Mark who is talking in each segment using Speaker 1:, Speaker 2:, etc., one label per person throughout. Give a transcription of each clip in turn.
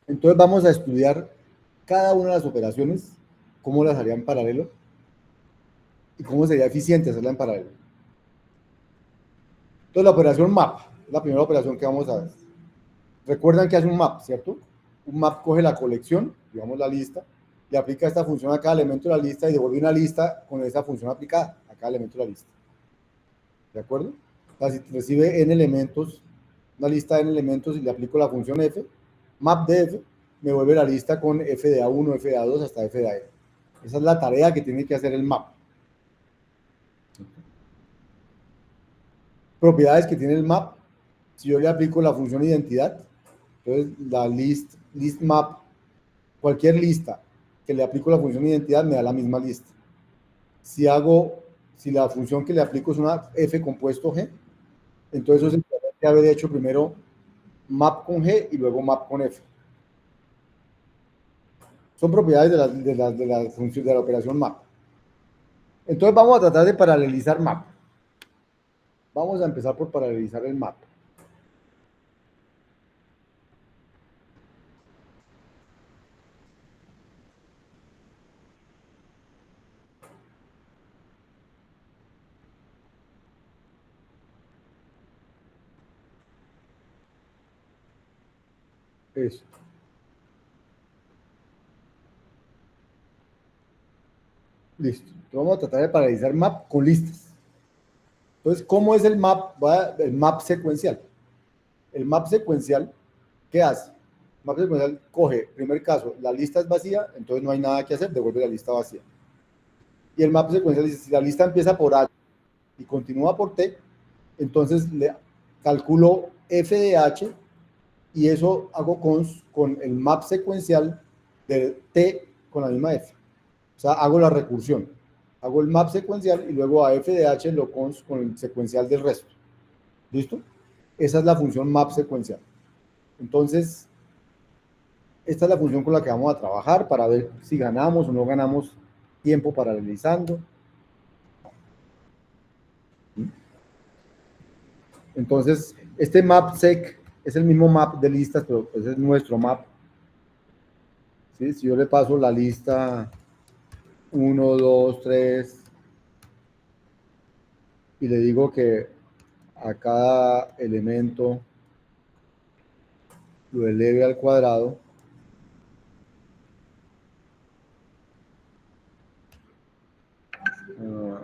Speaker 1: Entonces vamos a estudiar cada una de las operaciones, cómo las haría en paralelo y cómo sería eficiente hacerla en paralelo. Entonces la operación map es la primera operación que vamos a ver. Recuerdan que hace un map, ¿cierto? Un map coge la colección, digamos la lista, le aplica esta función a cada elemento de la lista y devuelve una lista con esa función aplicada a cada elemento de la lista. ¿De acuerdo? O sea, si recibe n elementos, una lista de n elementos y le aplico la función f, map de f, me vuelve la lista con f de a1, f de a2 hasta f de a n. Esa es la tarea que tiene que hacer el map. Propiedades que tiene el map. Si yo le aplico la función identidad, entonces la list map, cualquier lista que le aplico la función identidad me da la misma lista. Si la función que le aplico es una f compuesto g, entonces eso es que haber hecho primero map con g y luego map con f. Son propiedades de la función de la operación map. Entonces vamos a tratar de paralelizar map. Vamos a empezar por paralelizar el map. Eso. Listo. Entonces vamos a tratar de paralelizar map con listas. Entonces, ¿cómo es el map? El map secuencial. El map secuencial, ¿qué hace? El map secuencial coge, primer caso, la lista es vacía, entonces no hay nada que hacer, devuelve la lista vacía. Y el map secuencial dice, si la lista empieza por H y continúa por T, entonces le calculo f de H y eso hago con el map secuencial de T con la misma F. O sea, hago la recursión. Hago el map secuencial y luego a f de H lo cons con el secuencial del resto. ¿Listo? Esa es la función map secuencial. Entonces, esta es la función con la que vamos a trabajar para ver si ganamos o no ganamos tiempo paralelizando. Entonces, este map sec es el mismo map de listas, pero ese es nuestro map. ¿Sí? Si yo le paso la lista 1, 2, 3 y le digo que a cada elemento lo eleve al cuadrado, uh,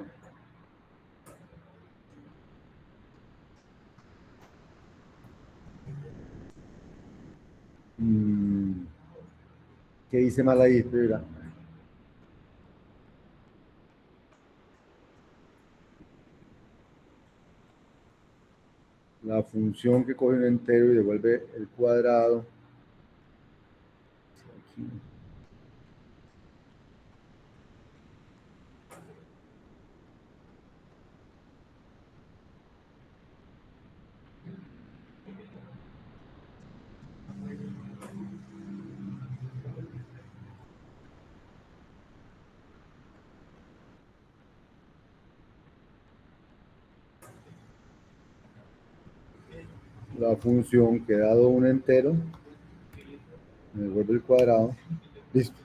Speaker 1: ¿qué hice mal ahí? Espera. La función que coge un entero y devuelve el cuadrado. Aquí. La función que dado un entero me devuelve el cuadrado. Listo.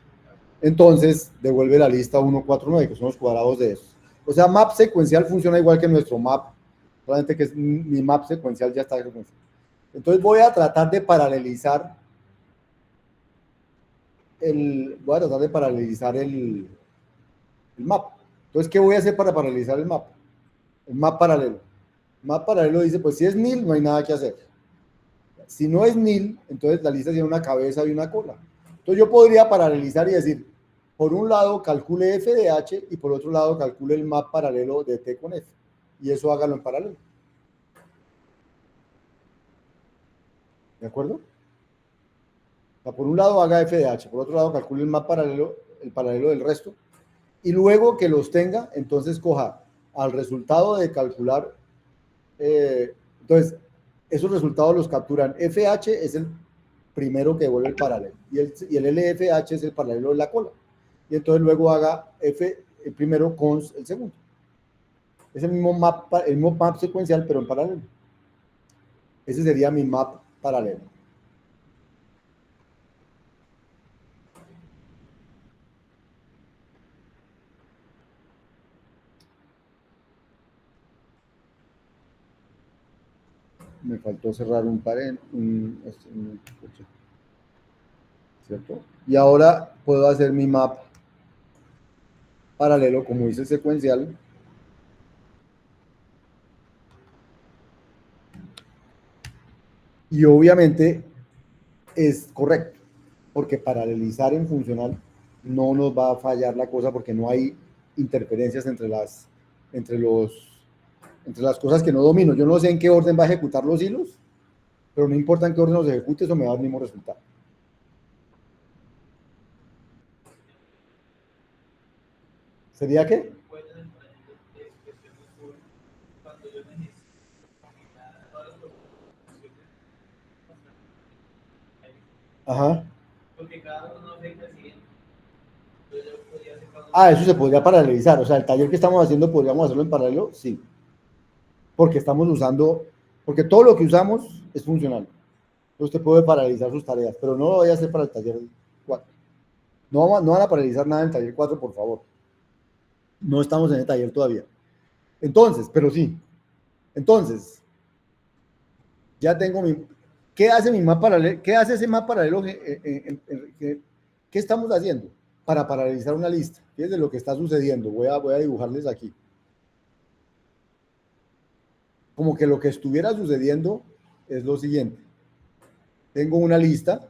Speaker 1: Entonces devuelve la lista 149, que son los cuadrados de esos. O sea, map secuencial funciona igual que nuestro map, solamente que mi map secuencial ya está secuencial. Entonces voy a tratar de paralelizar el map. Entonces, ¿qué voy a hacer para paralelizar el map? El map paralelo. El map paralelo dice, pues si es nil, no hay nada que hacer. Si no es nil, entonces la lista tiene una cabeza y una cola. Entonces yo podría paralelizar y decir, por un lado calcule f de h y por otro lado calcule el map paralelo de t con f. Y eso hágalo en paralelo. ¿De acuerdo? O sea, por un lado haga f de h, por otro lado calcule el map paralelo, el paralelo del resto. Y luego que los tenga, entonces coja al resultado de calcular. Entonces, esos resultados los capturan. FH es el primero que devuelve el paralelo y el LFH es el paralelo de la cola. Y entonces luego haga F el primero con el segundo. Es el mismo map secuencial, pero en paralelo. Ese sería mi map paralelo. Me faltó cerrar un ¿cierto? Y ahora puedo hacer mi map paralelo, como dice secuencial. Y obviamente es correcto, porque paralelizar en funcional no nos va a fallar la cosa porque no hay interferencias entre los, entre las cosas que no domino. Yo no sé en qué orden va a ejecutar los hilos, pero no importa en qué orden los ejecute, eso me va a dar el mismo resultado. ¿Sería qué? Ajá. Ah, eso se podría paralelizar. O sea, el taller que estamos haciendo, ¿podríamos hacerlo en paralelo? Sí. Porque estamos usando, porque todo lo que usamos es funcional. Usted puede paralizar sus tareas, pero no lo voy a hacer para el taller 4. No, no van a paralizar nada en el taller 4, por favor. No estamos en el taller todavía. Entonces, pero sí. Entonces, ya tengo mi... ¿Qué hace mi map paralelo? ¿Qué hace ese map paralelo? ¿Qué estamos haciendo para paralelizar una lista? Fíjense lo que está sucediendo. Voy a dibujarles aquí. Como que lo que estuviera sucediendo es lo siguiente. Tengo una lista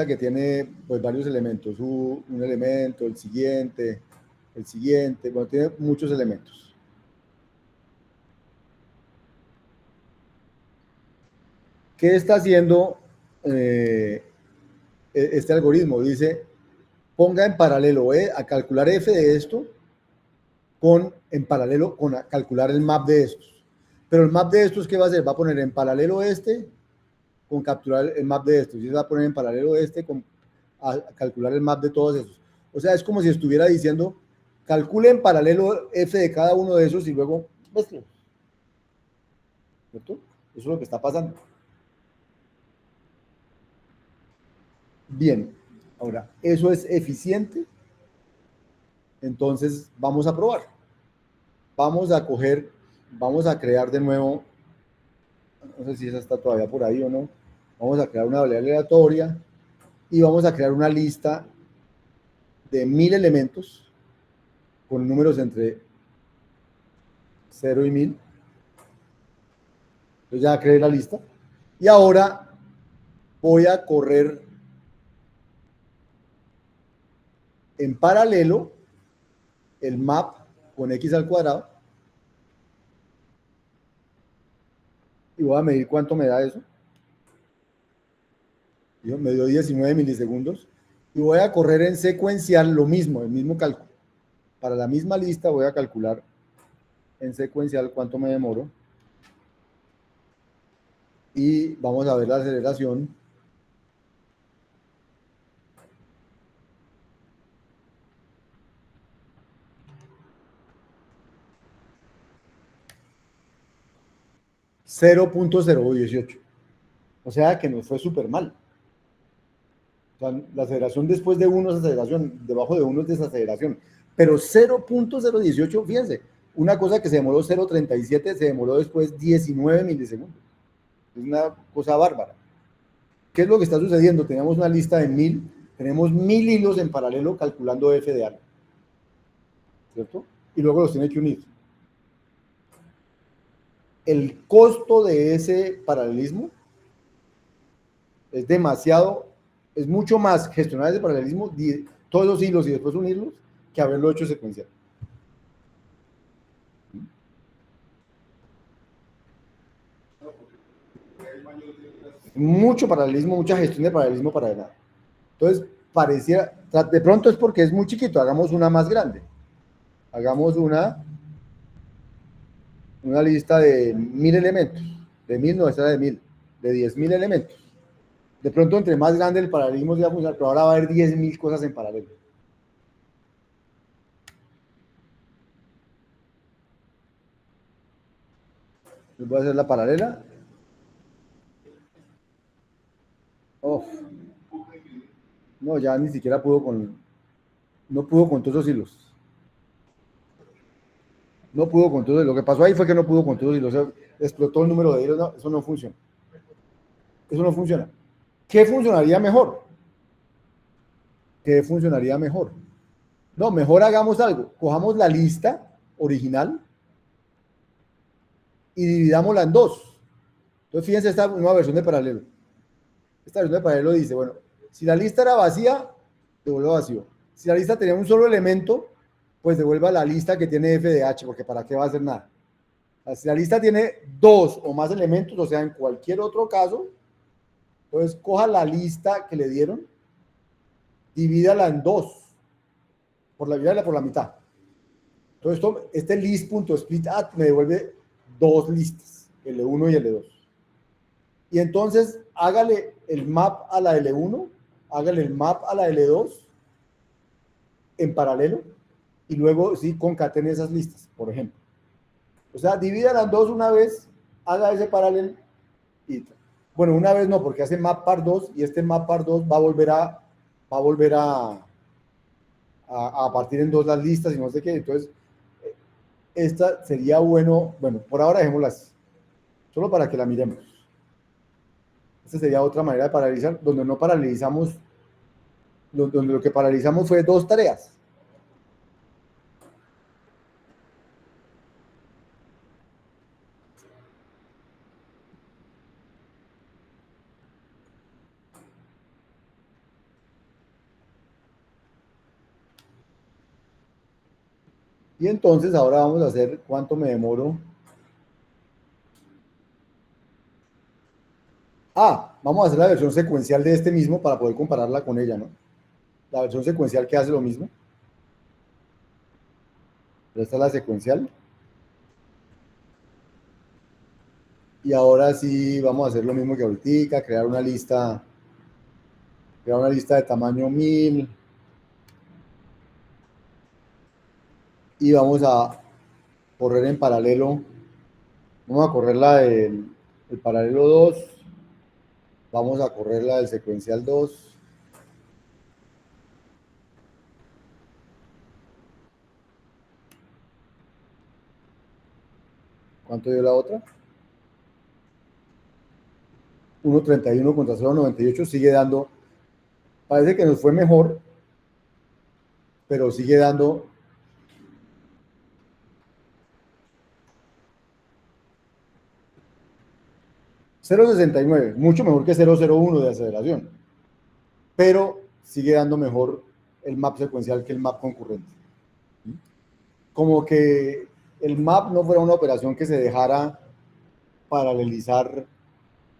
Speaker 1: que tiene pues varios elementos, un elemento, el siguiente, bueno, tiene muchos elementos. ¿Qué está haciendo este algoritmo? Dice, ponga en paralelo a calcular f de esto en paralelo con a calcular el map de estos. Pero el map de estos, ¿qué va a hacer? Va a poner en paralelo este con capturar el map de estos. Y se va a poner en paralelo este con a calcular el map de todos esos. O sea, es como si estuviera diciendo, calcule en paralelo f de cada uno de esos y luego mezclen. ¿Cierto? Eso es lo que está pasando. Bien, ahora, ¿eso es eficiente? Entonces, vamos a probar. Vamos a crear de nuevo, no sé si esa está todavía por ahí o no, vamos a crear una variable aleatoria y vamos a crear una lista de 1000 elementos con números entre 0 y 1000. Entonces ya creé la lista. Y ahora voy a correr en paralelo el map con x al cuadrado y voy a medir cuánto me da eso. Me dio 19 milisegundos. Y voy a correr en secuencial lo mismo, el mismo cálculo. Para la misma lista voy a calcular en secuencial cuánto me demoro. Y vamos a ver la aceleración. .018. O sea que nos fue súper mal. O sea, la aceleración después de 1 es aceleración, debajo de 1 es desaceleración. Pero 0.018, fíjense, una cosa que se demoró 0.37 se demoró después 19 milisegundos. Es una cosa bárbara. ¿Qué es lo que está sucediendo? Tenemos una lista de 1000, tenemos 1000 hilos en paralelo calculando f de algo, ¿cierto? Y luego los tiene que unir. El costo de ese paralelismo es demasiado, es mucho más gestionar ese paralelismo, todos los hilos y después unirlos, que haberlo hecho secuencial. Mucho paralelismo, mucha gestión de paralelismo para nada. Entonces, parecía, de pronto es porque es muy chiquito, hagamos una más grande. Hagamos una lista de 1000 elementos. De 1000 no, esta era de 1000. De 10.000 elementos. De pronto, entre más grande el paralelismo se va a funcionar, pero ahora va a haber 10.000 cosas en paralelo. Les voy a hacer la paralela. Oh, no, ya ni siquiera pudo con, no pudo con todos esos hilos. No pudo con todo. Lo que pasó ahí fue que no pudo con todo y explotó el número de hilos. No, eso no funciona. Eso no funciona. ¿Qué funcionaría mejor? ¿Qué funcionaría mejor? No, mejor hagamos algo. Cojamos la lista original y dividámosla en dos. Entonces, fíjense esta nueva versión de paralelo. Esta versión de paralelo dice, bueno, si la lista era vacía, devuelva vacío. Si la lista tenía un solo elemento, pues devuelva la lista que tiene f de h, porque para qué va a hacer nada. Si la lista tiene dos o más elementos, o sea, en cualquier otro caso, entonces coja la lista que le dieron, divídala en dos, divídala por la mitad. Entonces, este list.splitat me devuelve dos listas, L1 y L2. Y entonces, hágale el map a la L1, hágale el map a la L2 en paralelo, y luego sí concatene esas listas, por ejemplo. O sea, divídala en dos una vez, haga ese paralelo y bueno, una vez no, porque hace map par 2 y este map par 2 va a volver a partir en dos las listas y no sé qué. Entonces, esta sería bueno, por ahora dejémosla así, solo para que la miremos. Esta sería otra manera de paralizar, donde no paralizamos, donde lo que paralizamos fue dos tareas. Y entonces ahora vamos a hacer cuánto me demoro. Vamos a hacer la versión secuencial de este mismo para poder compararla con ella, ¿no? La versión secuencial que hace lo mismo. Esta es la secuencial. Y ahora sí vamos a hacer lo mismo que ahorita, crear una lista de tamaño 1000. Y vamos a correr en paralelo. Vamos a correr la del el paralelo 2. Vamos a correr la del secuencial 2. ¿Cuánto dio la otra? 1.31 contra 0.98. Sigue dando. Parece que nos fue mejor, pero sigue dando 0.69, mucho mejor que 0.01 de aceleración, pero sigue dando mejor el map secuencial que el map concurrente. Como que el map no fuera una operación que se dejara paralelizar,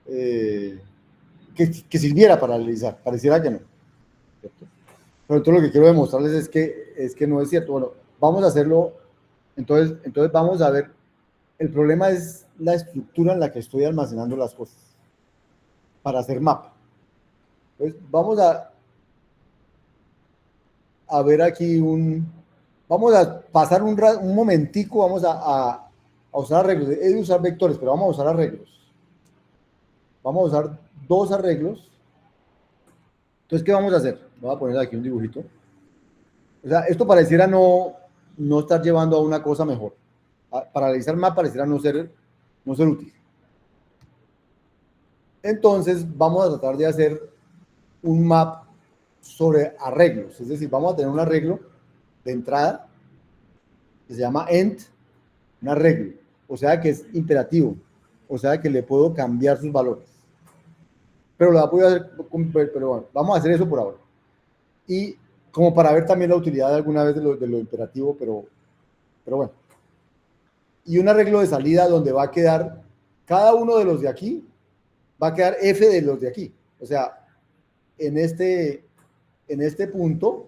Speaker 1: que sirviera para paralelizar, pareciera que no. ¿Cierto? Pero entonces lo que quiero demostrarles es que no es cierto. Bueno, vamos a hacerlo, entonces vamos a ver, el problema es la estructura en la que estoy almacenando las cosas para hacer map. Entonces vamos a ver aquí vamos a pasar un momentico, vamos a usar arreglos. He de usar vectores, pero vamos a usar arreglos. Vamos a usar dos arreglos. Entonces, ¿qué vamos a hacer? Voy a poner aquí un dibujito. O sea, esto pareciera no estar llevando a una cosa mejor. Para realizar map pareciera no ser útil. Entonces, vamos a tratar de hacer un map sobre arreglos. Es decir, vamos a tener un arreglo de entrada que se llama end, un arreglo. O sea que es imperativo. O sea que le puedo cambiar sus valores. Pero lo voy a hacer, pero bueno, vamos a hacer eso por ahora. Y como para ver también la utilidad de alguna vez de lo imperativo, pero bueno. Y un arreglo de salida donde va a quedar cada uno de los de aquí, va a quedar f de los de aquí. O sea, en este punto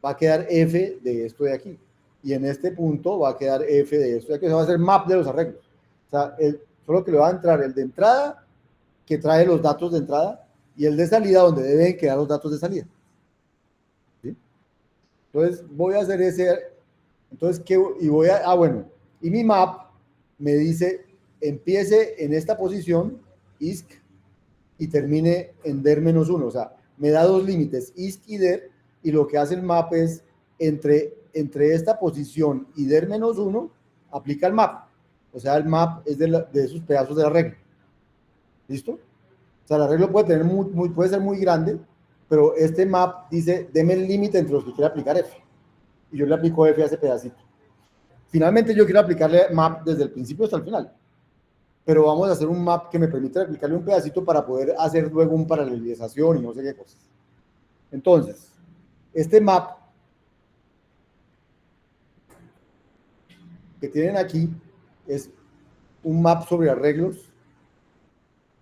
Speaker 1: va a quedar f de esto de aquí. Y en este punto va a quedar f de esto de aquí. O sea, va a ser map de los arreglos. O sea, solo que le va a entrar el de entrada, que trae los datos de entrada, y el de salida, donde deben quedar los datos de salida. ¿Sí? Entonces, voy a hacer ese. Entonces, ¿qué? Y voy a. Bueno. Y mi map me dice, empiece en esta posición, isc, y termine en der-1. O sea, me da dos límites, isc y der, y lo que hace el map es entre esta posición y der-1, aplica el map. O sea, el map es de esos pedazos del arreglo. ¿Listo? O sea, el arreglo puede, tener puede ser muy grande, pero este map dice, deme el límite entre los que quiere aplicar F. Y yo le aplico F a ese pedacito. Finalmente yo quiero aplicarle map desde el principio hasta el final. Pero vamos a hacer un map que me permita aplicarle un pedacito para poder hacer luego un paralelización y no sé qué cosas. Entonces, este map que tienen aquí es un map sobre arreglos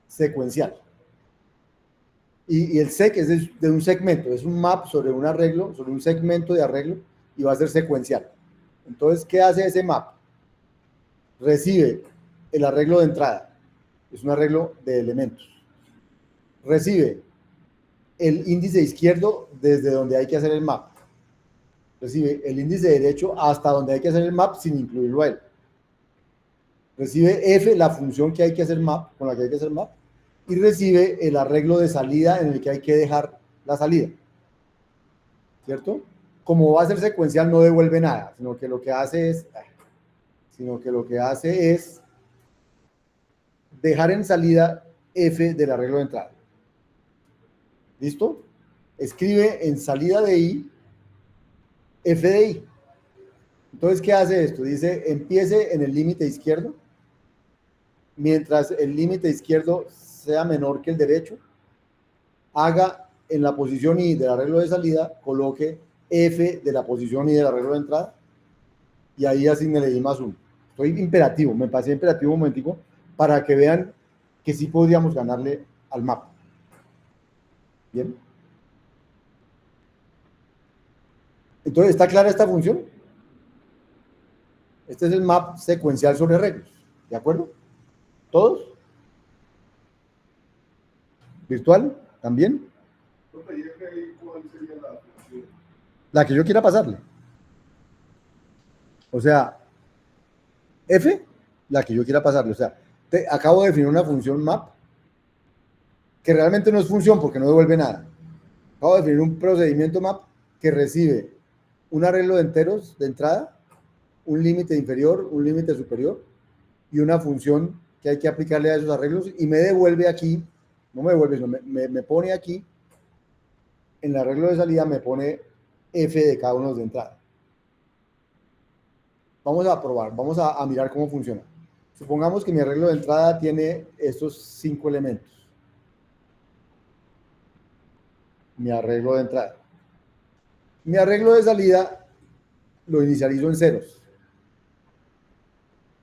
Speaker 1: secuencial. Y el sec es de un segmento, es un map sobre un arreglo, sobre un segmento de arreglo y va a ser secuencial. Entonces, ¿qué hace ese map? Recibe el arreglo de entrada, es un arreglo de elementos. Recibe el índice izquierdo desde donde hay que hacer el map. Recibe el índice derecho hasta donde hay que hacer el map sin incluirlo a él. Recibe F, la función que hay que hacer map, con la que hay que hacer map, y recibe el arreglo de salida en el que hay que dejar la salida. ¿Cierto? Como va a ser secuencial, no devuelve nada, sino que lo que hace es dejar en salida F del arreglo de entrada. ¿Listo? Escribe en salida de I F de I. Entonces, ¿qué hace esto? Dice, empiece en el límite izquierdo, mientras el límite izquierdo sea menor que el derecho, haga en la posición I del arreglo de salida, coloque F de la posición I del arreglo de entrada, y ahí asigne I más 1. Estoy imperativo, me pasé imperativo un momentico, para que vean que sí podríamos ganarle al map. ¿Bien? Entonces, ¿está clara esta función? Este es el map secuencial sobre arreglos. ¿De acuerdo? ¿Todos? ¿Virtual? ¿También?
Speaker 2: ¿Cuál sería la función?
Speaker 1: La que yo quiera pasarle. O sea, F, la que yo quiera pasarle. O sea, acabo de definir una función map que realmente no es función porque no devuelve nada. Acabo de definir un procedimiento map que recibe un arreglo de enteros de entrada, un límite inferior, un límite superior y una función que hay que aplicarle a esos arreglos y me devuelve aquí, no me devuelve, sino me pone aquí, en el arreglo de salida me pone F de cada uno de entrada. Vamos a probar, vamos a mirar cómo funciona. Supongamos que mi arreglo de entrada tiene estos 5 elementos. Mi arreglo de entrada. Mi arreglo de salida lo inicializo en ceros,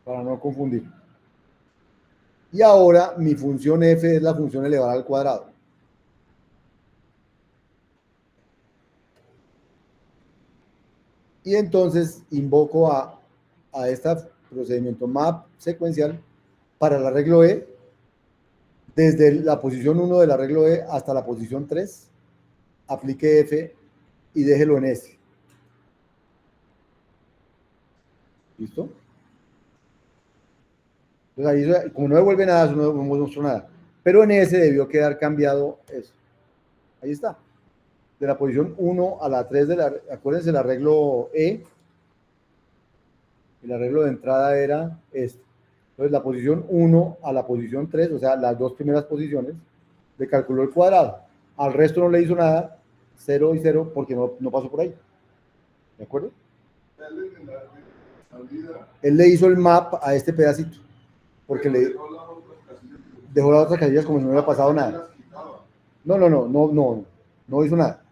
Speaker 1: para no confundir. Y ahora mi función f es la función elevada al cuadrado. Y entonces invoco a este procedimiento map secuencial para el arreglo E, desde la posición 1 del arreglo E hasta la posición 3, aplique F y déjelo en S. ¿Listo? Entonces ahí, como no devuelve nada, no muestro nada. Pero en S debió quedar cambiado eso. Ahí está. De la posición 1 a la 3, acuérdense el arreglo E, el arreglo de entrada era este. Entonces la posición 1 a la posición 3, o sea, las dos primeras posiciones, le calculó el cuadrado. Al resto no le hizo nada, 0 y 0, porque no pasó por ahí. ¿De acuerdo? Él le hizo el map a este pedacito, porque le dejó las otras casillas como si no hubiera pasado nada. No hizo nada.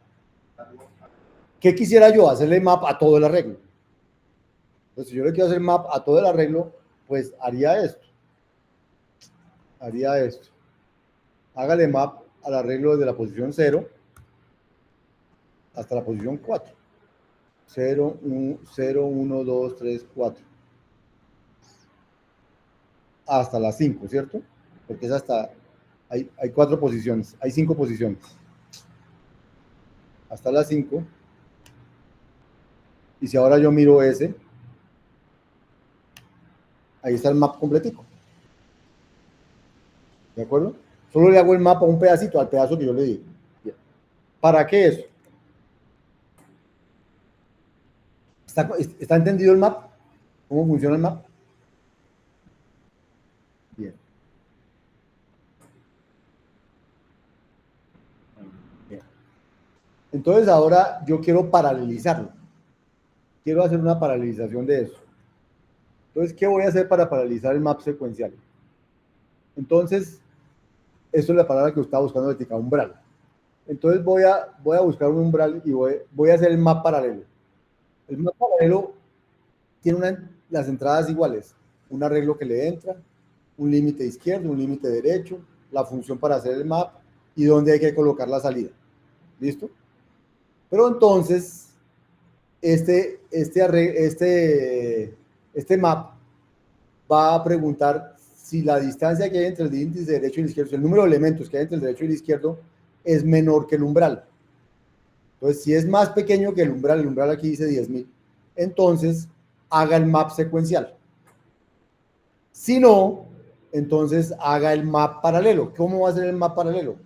Speaker 1: ¿Qué quisiera yo? Hacerle map a todo el arreglo. Entonces, si yo le quiero hacer map a todo el arreglo, pues haría esto. Hágale map al arreglo desde la posición 0 hasta la posición 4. 0, 1, 2, 3, 4. Hasta la 5, ¿cierto? Porque es hasta... Hay 4 posiciones, hay 5 posiciones. Hasta las 5. Y si ahora yo miro ese, ahí está el map completico. ¿De acuerdo? Solo le hago el mapa a un pedacito, al pedazo que yo le di. ¿Para qué eso? ¿Está entendido el map? ¿Cómo funciona el map? Entonces ahora yo quiero paralelizarlo. Quiero hacer una paralelización de eso. Entonces, ¿qué voy a hacer para paralelizar el map secuencial? Entonces, esto es la palabra que estaba buscando, ética, umbral. Entonces voy a buscar un umbral y voy a hacer el map paralelo. El map paralelo tiene las entradas iguales, un arreglo que le entra, un límite izquierdo, un límite derecho, la función para hacer el map y dónde hay que colocar la salida. ¿Listo? Pero entonces, este map va a preguntar si la distancia que hay entre el índice derecho y el izquierdo, el número de elementos que hay entre el derecho y el izquierdo, es menor que el umbral. Entonces, si es más pequeño que el umbral aquí dice 10.000, entonces haga el map secuencial. Si no, entonces haga el map paralelo. ¿Cómo va a ser el map paralelo?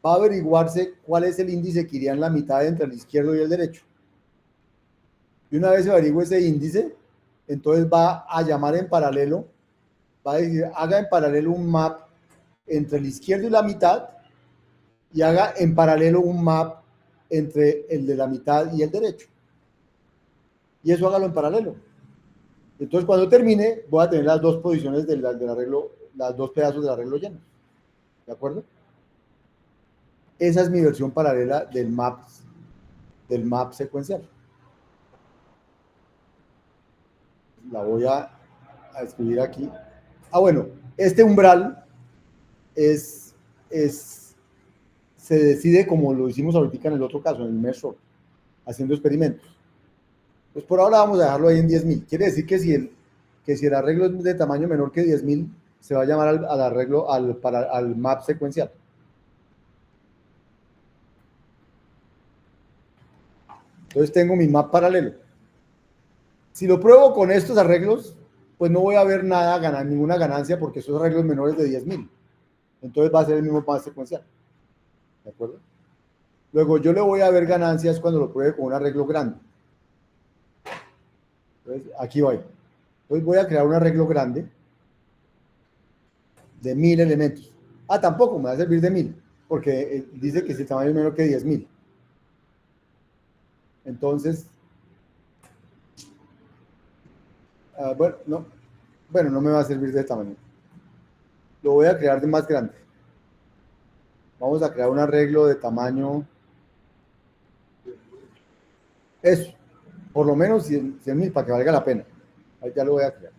Speaker 1: Va a averiguarse cuál es el índice que iría en la mitad entre el izquierdo y el derecho. Y una vez se averigüe ese índice, entonces va a llamar en paralelo, va a decir, haga en paralelo un map entre el izquierdo y la mitad y haga en paralelo un map entre el de la mitad y el derecho. Y eso hágalo en paralelo. Entonces, cuando termine, voy a tener las dos posiciones del arreglo, las dos pedazos del arreglo llenos. ¿De acuerdo? Esa es mi versión paralela del map secuencial. La voy a escribir aquí. Ah, bueno, este umbral es, es, se decide como lo hicimos ahorita en el otro caso, en el MESO, haciendo experimentos. Pues por ahora vamos a dejarlo ahí en 10.000. Quiere decir que si el arreglo es de tamaño menor que 10.000, se va a llamar al arreglo, al map secuencial. Entonces tengo mi map paralelo. Si lo pruebo con estos arreglos, pues no voy a ver nada, ninguna ganancia porque esos arreglos menores de 10.000. Entonces va a ser el mismo map secuencial. ¿De acuerdo? Luego yo le voy a ver ganancias cuando lo pruebe con un arreglo grande. Entonces aquí voy. Entonces voy a crear un arreglo grande de 1.000 elementos. Ah, tampoco me va a servir de 1.000, porque dice que si el tamaño es menor que 10.000. Entonces, bueno, no me va a servir de tamaño. Lo voy a crear de más grande. Vamos a crear un arreglo de tamaño, eso, por lo menos 100.000 para que valga la pena. Ahí ya lo voy a crear.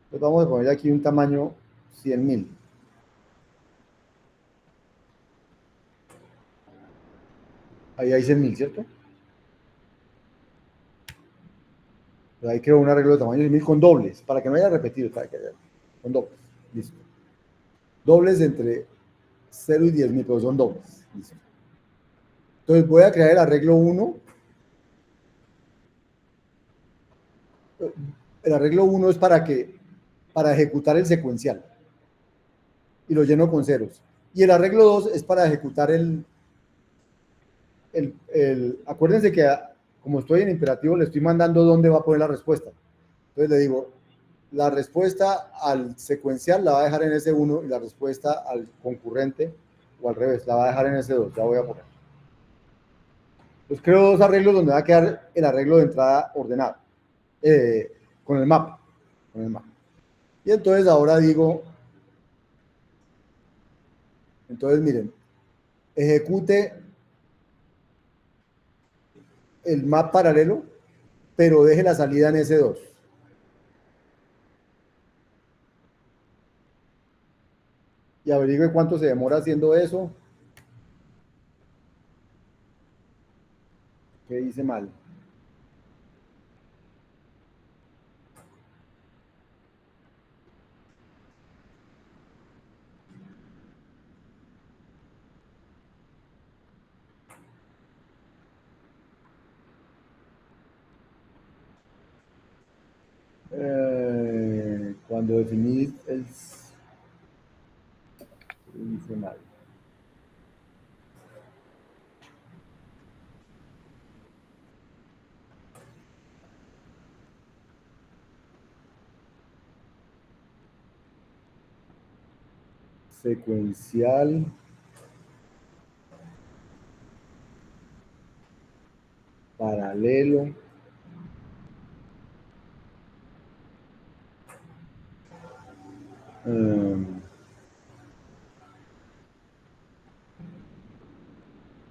Speaker 1: Entonces vamos a poner aquí un tamaño 100.000. Ahí hay 100.000, ¿cierto? Entonces ahí creo un arreglo de tamaño 100.000 con dobles, para que no haya repetido, con dobles. Listo. Dobles entre 0 y 10.000, pero son dobles. Listo. Entonces voy a crear el arreglo 1. El arreglo 1 es para ejecutar el secuencial. Y lo lleno con ceros. Y el arreglo 2 es para ejecutar acuérdense que como estoy en imperativo, le estoy mandando dónde va a poner la respuesta. Entonces le digo, la respuesta al secuencial la va a dejar en S1 y la respuesta al concurrente o al revés, la va a dejar en S2. Ya voy a poner. Pues creo dos arreglos donde va a quedar el arreglo de entrada ordenado, con el mapa. Con el mapa. Y entonces ahora digo, entonces miren, ejecute el map paralelo, pero deje la salida en S2. Y averigüe cuánto se demora haciendo eso. ¿Qué hice mal? Cuando definí hice mal. Secuencial paralelo.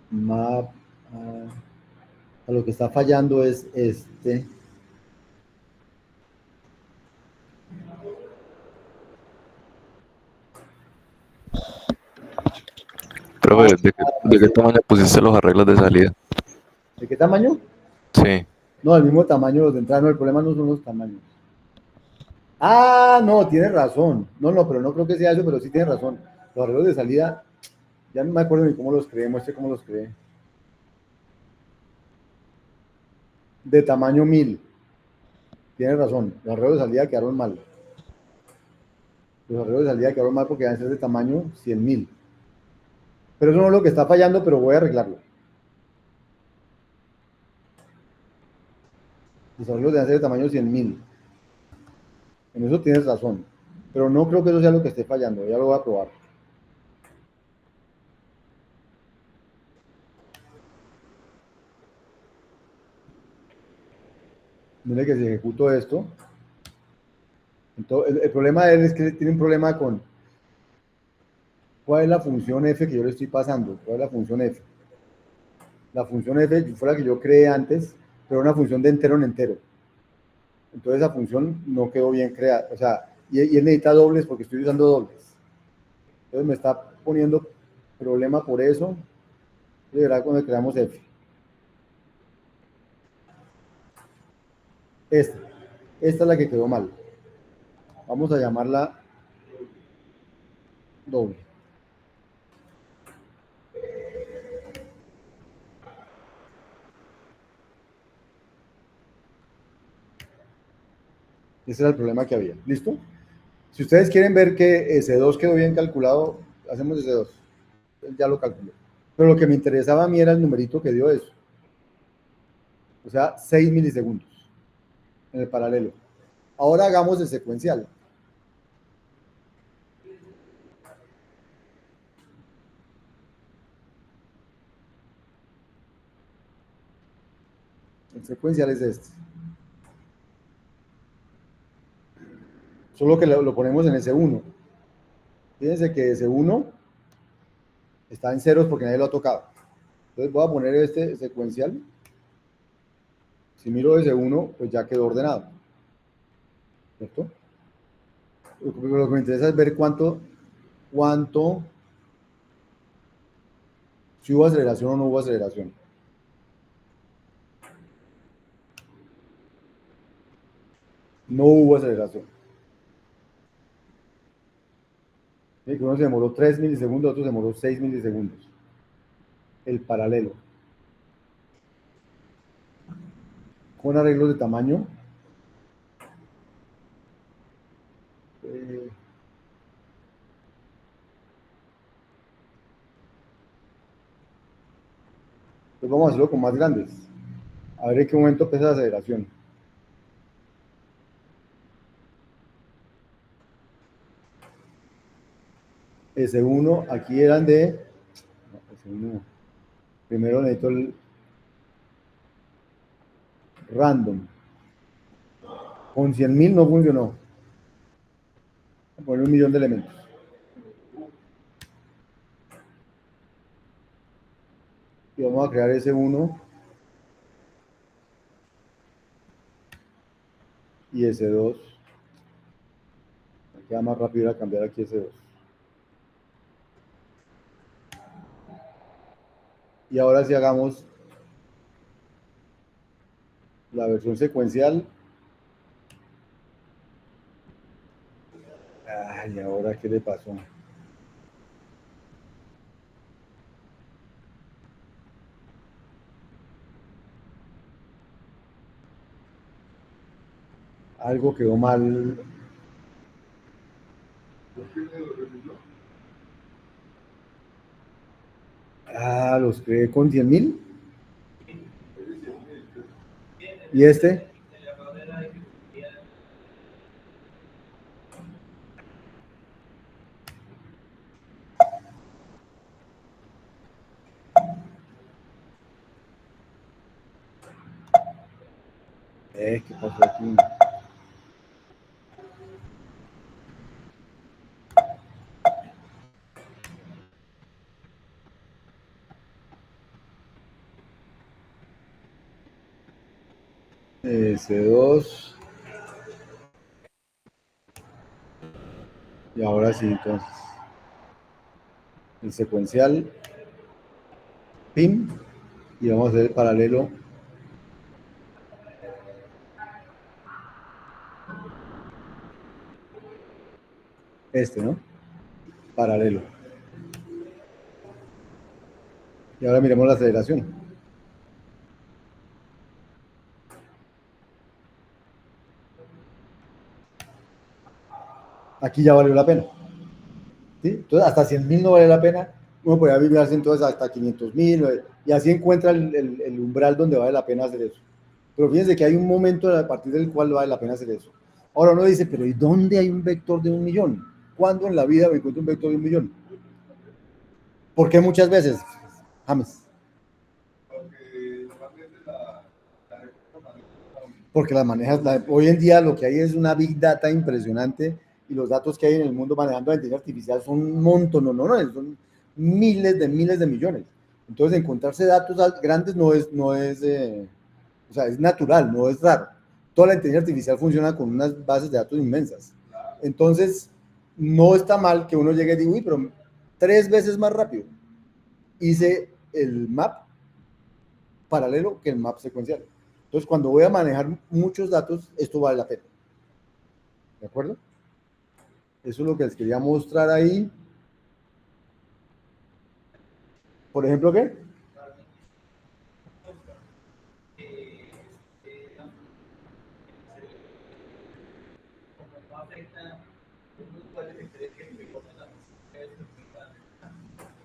Speaker 1: Map. Lo que está fallando es este.
Speaker 3: Profe, ¿de qué tamaño pusiste los arreglos de salida?
Speaker 1: ¿De qué tamaño?
Speaker 3: Sí.
Speaker 1: No, el mismo tamaño los de entrada. No, el problema no son los tamaños. Ah, no, tienes razón. No, pero no creo que sea eso, pero sí tienes razón. Los arreglos de salida, ya no me acuerdo ni cómo los creé, muestre cómo los creé. De tamaño 1000. Tienes razón, los arreglos de salida quedaron mal. Los arreglos de salida quedaron mal porque deben ser de tamaño 100.000. Pero eso no es lo que está fallando, pero voy a arreglarlo. Los arreglos deben ser de tamaño 100.000. En eso tienes razón. Pero no creo que eso sea lo que esté fallando. Ya lo voy a probar. Mire que si ejecuto esto. Entonces, el problema de él es que tiene un problema con cuál es la función f que yo le estoy pasando. ¿Cuál es la función f? La función f fue la que yo creé antes, pero una función de entero en entero. Entonces esa función no quedó bien creada. O sea, y él necesita dobles porque estoy usando dobles. Entonces me está poniendo problema por eso. Y verá cuando creamos f. Esta es la que quedó mal. Vamos a llamarla doble. Ese era el problema que había. ¿Listo? Si ustedes quieren ver que S2 quedó bien calculado, hacemos S2. Ya lo calculé. Pero lo que me interesaba a mí era el numerito que dio eso. O sea, 6 milisegundos en el paralelo. Ahora hagamos el secuencial. El secuencial es este. Solo que lo ponemos en S1. Fíjense que S1 está en ceros porque nadie lo ha tocado. Entonces voy a poner este secuencial. Si miro S1, pues ya quedó ordenado. ¿Cierto? Lo que me interesa es ver cuánto, si hubo aceleración o no hubo aceleración. No hubo aceleración. Uno se demoró 3 milisegundos, otro se demoró 6 milisegundos. El paralelo. Con arreglos de tamaño. Pues vamos a hacerlo con más grandes. A ver en qué momento empieza la aceleración. S1, aquí eran de... No, S1. Primero necesito el random. Con 100.000 no funcionó. Voy a poner 1.000.000 de elementos. Y vamos a crear S1 y S2. Me queda más rápido a cambiar aquí S2. Y ahora sí hagamos la versión secuencial. Ay, ahora qué le pasó. Algo quedó mal. Ah, los creé con 100.000. ¿Y este? ¿Qué pasó aquí? C2. Y ahora sí, entonces. El secuencial. PIN. Y vamos a hacer el paralelo. ¿No? Paralelo. Y ahora miremos la aceleración. Aquí ya valió la pena. ¿Sí? Entonces, hasta 100.000 no vale la pena. Uno podría vivirse entonces hasta 500.000 y así encuentra el umbral donde vale la pena hacer eso. Pero fíjense que hay un momento a partir del cual vale la pena hacer eso. Ahora uno dice, pero ¿y dónde hay un vector de 1.000.000? ¿Cuándo en la vida me encuentro un vector de 1.000.000? ¿Por qué muchas veces, James? Porque las manejas, hoy en día lo que hay es una big data impresionante y los datos que hay en el mundo manejando la inteligencia artificial son un montón, son miles de millones. Entonces encontrarse datos grandes no es o sea, es natural, no es raro. Toda la inteligencia artificial funciona con unas bases de datos inmensas. Entonces, no está mal que uno llegue y diga, uy, pero 3 veces más rápido hice el map paralelo que el map secuencial. Entonces, cuando voy a manejar muchos datos, esto vale la pena. ¿De acuerdo? Eso es lo que les quería mostrar ahí. Por ejemplo, ¿qué?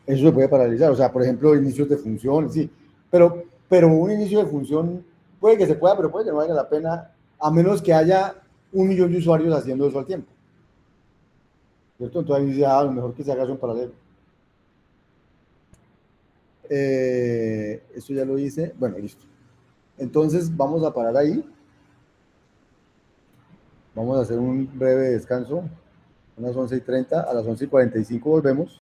Speaker 1: Eso se puede paralizar. O sea, por ejemplo, inicios de función, sí. Pero un inicio de función puede que se pueda, pero puede que no valga la pena, a menos que haya 1.000.000 de usuarios haciendo eso al tiempo. ¿Cierto? Entonces ahí dice, a lo mejor que se haga eso en paralelo. Esto ya lo hice. Bueno, listo. Entonces vamos a parar ahí. Vamos a hacer un breve descanso. Unas 11:30, a las 11:45 volvemos.